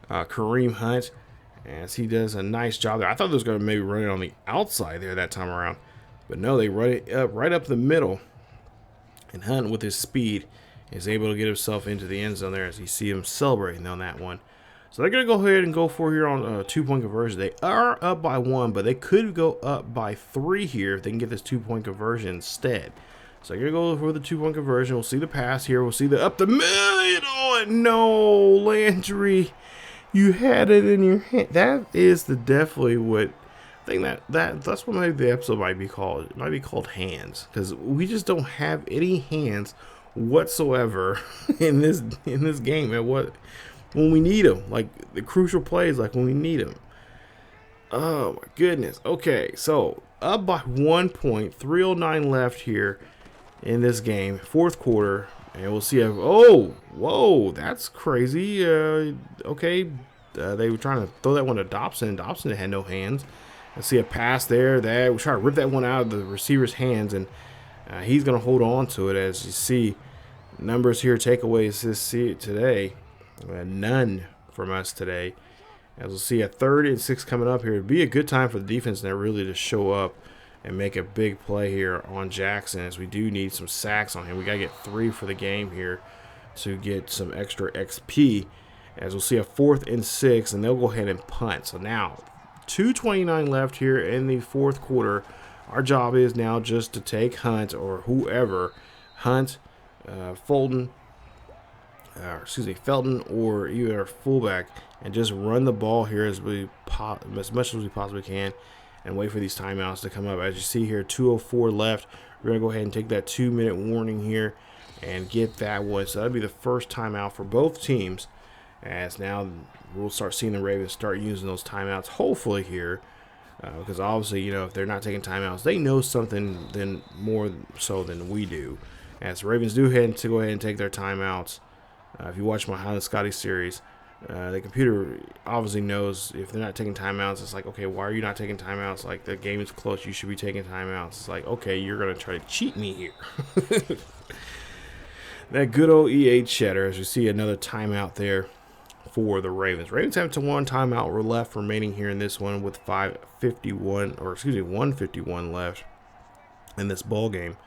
Kareem Hunt, as he does a nice job there. I thought they was going to maybe run it on the outside there that time around. But no, they run it up right up the middle. And Hunt, with his speed, is able to get himself into the end zone there, as you see him celebrating on that one. So they're going to go ahead and go for here on a 2-point conversion. They are up by 1, but they could go up by 3 here if they can get this 2-point conversion instead. So they're going to go for the 2-point conversion. We'll see the pass here. We'll see the up the middle. Oh, no, Landry, you had it in your hand. That is definitely what I think that's what maybe the episode might be called. It might be called hands, because we just don't have any hands whatsoever in this game at when we need them, like the crucial plays, like when we need them. Oh my goodness. Okay, so up by 1 point, 3:09 left here in this game, 4th quarter, and we'll see. Whoa, that's crazy. Okay, they were trying to throw that one to Dobson. Dobson had no hands. I see a pass there. That we try to rip that one out of the receiver's hands, and he's going to hold on to it. As you see, numbers here, takeaways today. None from us today. As we'll see a 3rd and 6 coming up here. It'd be a good time for the defense now really to show up and make a big play here on Jackson, as we do need some sacks on him. We got to get 3 for the game here to get some extra XP. As we'll see a 4th and 6, and they'll go ahead and punt. So now 2:29 left here in the 4th quarter. Our job is now just to take Hunt or whoever, Hunt, Felton, or even our fullback, and just run the ball here as much as we possibly can, and wait for these timeouts to come up. As you see here, 2:04 left. We're going to go ahead and take that 2-minute warning here and get that one. So that'll be the first timeout for both teams, as now we'll start seeing the Ravens start using those timeouts, hopefully here because obviously, if they're not taking timeouts, they know something then more so than we do. As the Ravens do go ahead and take their timeouts. If you watch my Highland Scotty series, the computer obviously knows if they're not taking timeouts. It's like, okay, why are you not taking timeouts? Like, the game is close. You should be taking timeouts. It's like, okay, you're going to try to cheat me here. That good old EA cheddar, as you see another timeout there for the Ravens. Ravens have one timeout left remaining here in this one with 151 left in this ball game.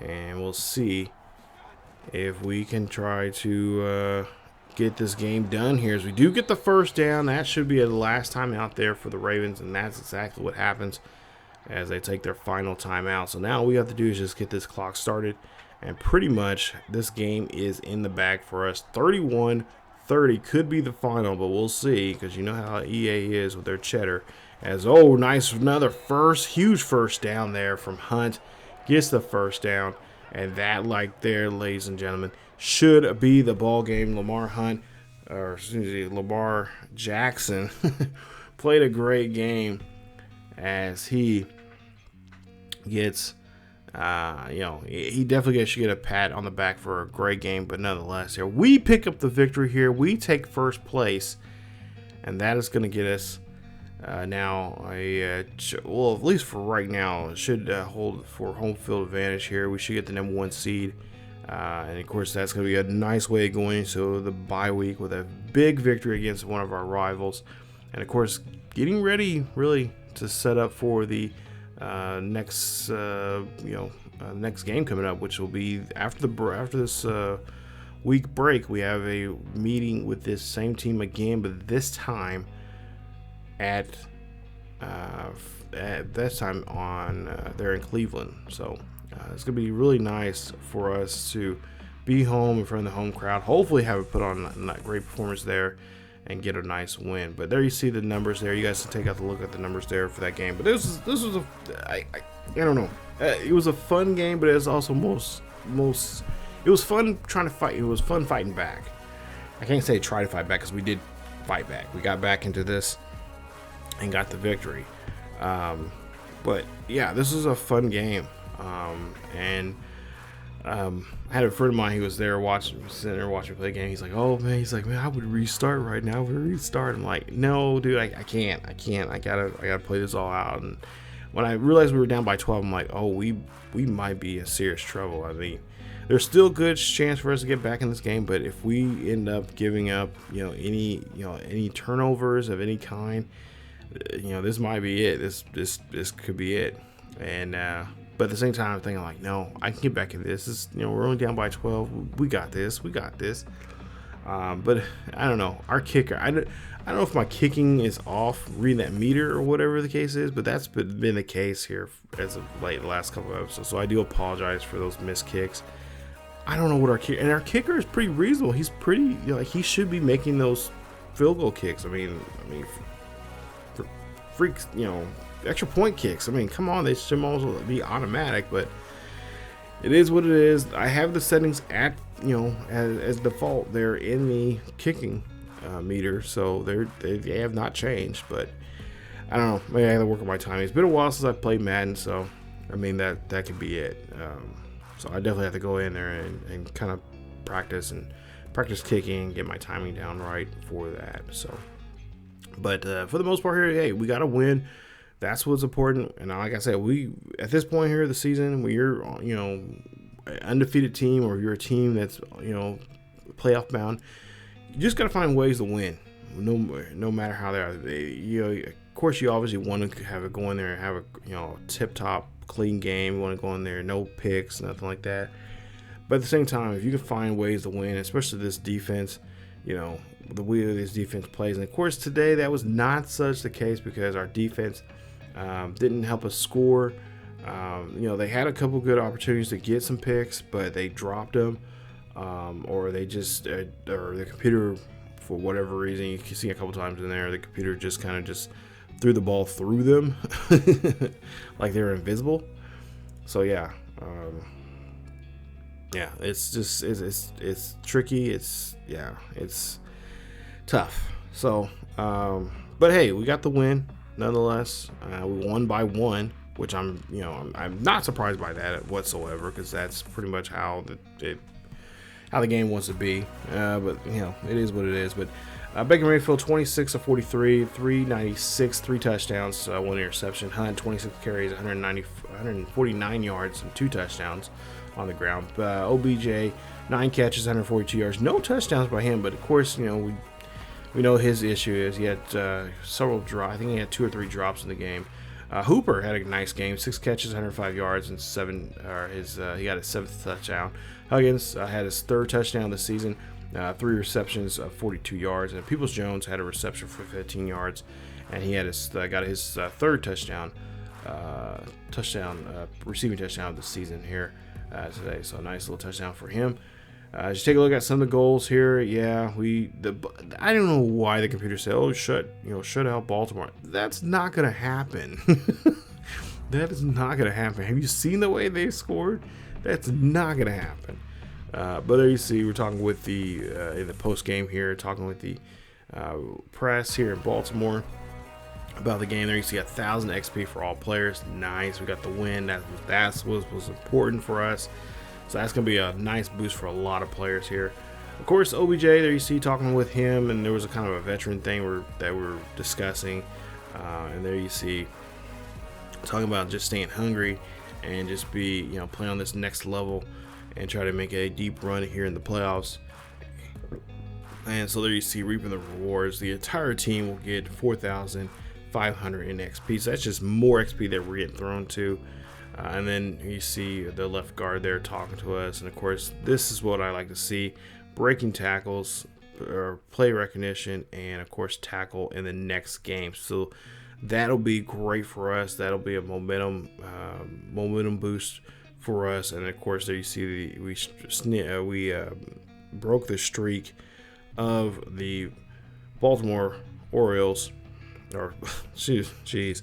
And we'll see if we can try to get this game done here. As we do get the first down, that should be the last time out there for the Ravens, and that's exactly what happens as they take their final timeout. So now all we have to do is just get this clock started, and pretty much this game is in the bag for us. 31-30 could be the final, but we'll see, because you know how EA is with their cheddar. As, oh, nice, another huge first down there from Hunt. Gets the first down, and that, like there, ladies and gentlemen, should be the ball game. Lamar Jackson played a great game as he gets, he definitely should get a pat on the back for a great game. But nonetheless, here we pick up the victory here. We take first place, and that is going to get us now well, at least for right now, it should hold for home field advantage here. We should get the #1 seed. And of course, that's going to be a nice way of going into the bye week with a big victory against one of our rivals. And of course, getting ready really to set up for the next game coming up, which will be after this week break. We have a meeting with this same team again, but this time at this time on there in Cleveland. So it's gonna be really nice for us to be home in front of the home crowd. Hopefully have it put on a great performance there and get a nice win. But there you see the numbers there. You guys can take a look at the numbers there for that game. But this was I don't know. It was a fun game, but it was also it was fun trying to fight. It was fun fighting back. I can't say try to fight back because we did fight back. We got back into this and got the victory. But yeah, this was a fun game. And I had a friend of mine. He was there sitting there watching me play the game. He's like, "Oh man," man, I would restart right now. I would restart. I'm like, "No, dude, I can't. I gotta play this all out." And when I realized we were down by 12, I'm like, "Oh, we might be in serious trouble." I mean, there's still a good chance for us to get back in this game, but if we end up giving up, any turnovers of any kind, this might be it. This could be it. And but at the same time, I'm thinking like, no, I can get back in this. We're only down by 12. We got this. But I don't know. Our kicker, I don't know if my kicking is off, reading that meter or whatever the case is, but that's been the case here as of late, the last couple of episodes. So I do apologize for those missed kicks. I don't know what our kicker is pretty reasonable. He's pretty, he should be making those field goal kicks. I mean, for freaks, extra point kicks. I mean, come on, they should almost be automatic, but it is what it is. I have the settings at, as default. They're in the kicking meter, so they have not changed. But I don't know. Maybe I have to work on my timing. It's been a while since I played Madden, so I mean that could be it. So I definitely have to go in there and kind of practice kicking, get my timing down right for that. So, but for the most part here, hey, we got to win. That's what's important. And like I said, we at this point here of the season, when you're an undefeated team, or you're a team that's playoff bound, you just got to find ways to win, no matter how they are. Of course, you obviously want to have it go in there and have a tip top clean game. You want to go in there, no picks, nothing like that. But at the same time, if you can find ways to win, especially this defense, the way this defense plays. And of course, today that was not such the case because our defense didn't help us score. They had a couple good opportunities to get some picks, but they dropped them, or they just, or the computer, for whatever reason, you can see a couple times in there, the computer just kind of threw the ball through them, like they were invisible. So yeah, it's tricky. It's tough. So, but hey, we got the win. nonetheless. We won by 1, which I'm not surprised by that whatsoever, because that's pretty much how the game wants to be. But it is what it is. But Baker Mayfield 26 of 43, 396, 3 touchdowns, 1 interception. Hunt 26 carries, 149 yards and 2 touchdowns on the ground. OBJ 9 catches, 142 yards, no touchdowns by him. But of course, we know his issue is he had several drops. I think he had 2 or 3 drops in the game. Hooper had a nice game, 6 catches, 105 yards, and 7. He got his 7th touchdown. Huggins had his 3rd touchdown this season, 3 receptions, 42 yards, and Peoples-Jones had a reception for 15 yards, and he had got his 3rd touchdown, receiving touchdown of the season here today. So a nice little touchdown for him. Just take a look at some of the goals here. Yeah, I don't know why the computer said, "Oh, shut out Baltimore." That's not gonna happen. That is not gonna happen. Have you seen the way they scored? That's not gonna happen. But there you see, we're talking with in the post game here, talking with the press here in Baltimore about the game. There you see 1,000 XP for all players. Nice, we got the win. That was important for us. So that's going to be a nice boost for a lot of players here. Of course, OBJ, there you see talking with him, and there was a kind of a veteran thing that we're discussing. And there you see talking about just staying hungry and just play on this next level and try to make a deep run here in the playoffs. And so there you see reaping the rewards. The entire team will get 4,500 in XP. So that's just more XP that we're getting thrown to. And then you see the left guard there talking to us. And of course, this is what I like to see: breaking tackles, or play recognition, and of course tackle in the next game. So that'll be great for us. That'll be a momentum boost for us. And of course, there you see we broke the streak of the Baltimore Orioles, or geez,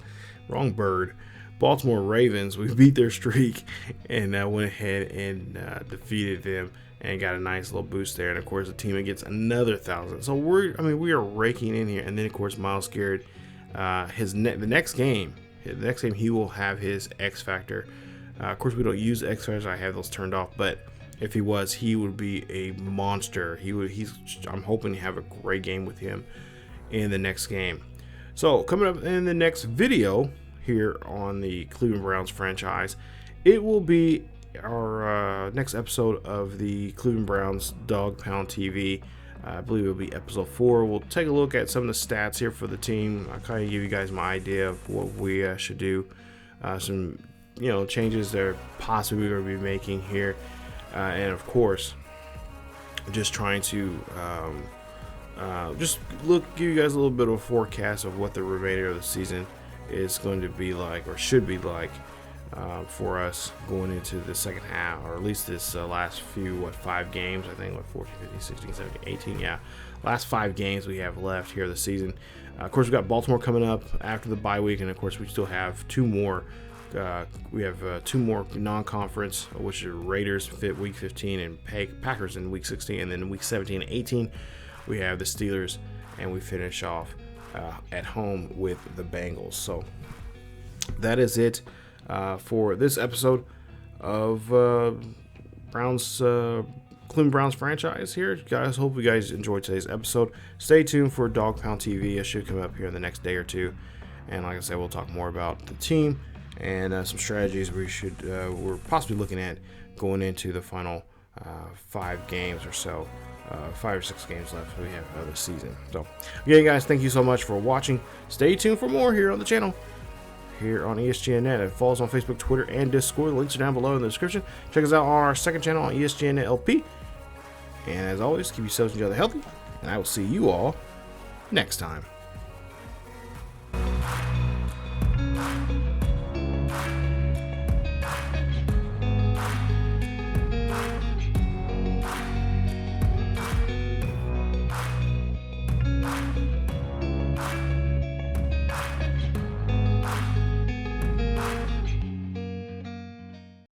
wrong bird. Baltimore Ravens. We beat their streak and went ahead and defeated them and got a nice little boost there. And of course, the team gets another 1,000. So we are raking in here. And then of course, Myles Garrett, the next game he will have his X Factor. Of course, we don't use X Factors. I have those turned off. But if he was, he would be a monster. I'm hoping to have a great game with him in the next game. So coming up in the next video here on the Cleveland Browns franchise, it will be our next episode of the Cleveland Browns Dog Pound TV. I believe it will be episode 4. We'll take a look at some of the stats here for the team. I'll kind of give you guys my idea of what we should do. Some changes they're possibly going to be making here, and of course, just trying to give you guys a little bit of a forecast of what the remainder of the season is going to be like, or should be like, for us going into the second half, or at least this last few 5 games. I think 14, 15, 16, 17, 18. Yeah, last 5 games we have left here this season. Of course, we've got Baltimore coming up after the bye week, and of course we still have 2 more. We have 2 more non-conference, which are Raiders week 15 and Packers in week 16, and then week 17 and 18 we have the Steelers, and we finish off at home with the Bengals. So that is it for this episode of Cleveland Browns franchise here, guys. Hope you guys enjoyed today's episode. Stay tuned for Dog Pound TV. It should come up here in the next day or 2, and like I said, we'll talk more about the team and some strategies we're possibly looking at going into the final 5 games or so. 5 or 6 games left we have of the season. So again, guys, thank you so much for watching. Stay tuned for more here on the channel, here on ESGNet. And follow us on Facebook, Twitter, and Discord. The links are down below in the description. Check us out on our second channel on ESGNet LP. And as always, keep yourselves and each other healthy, and I will see you all next time.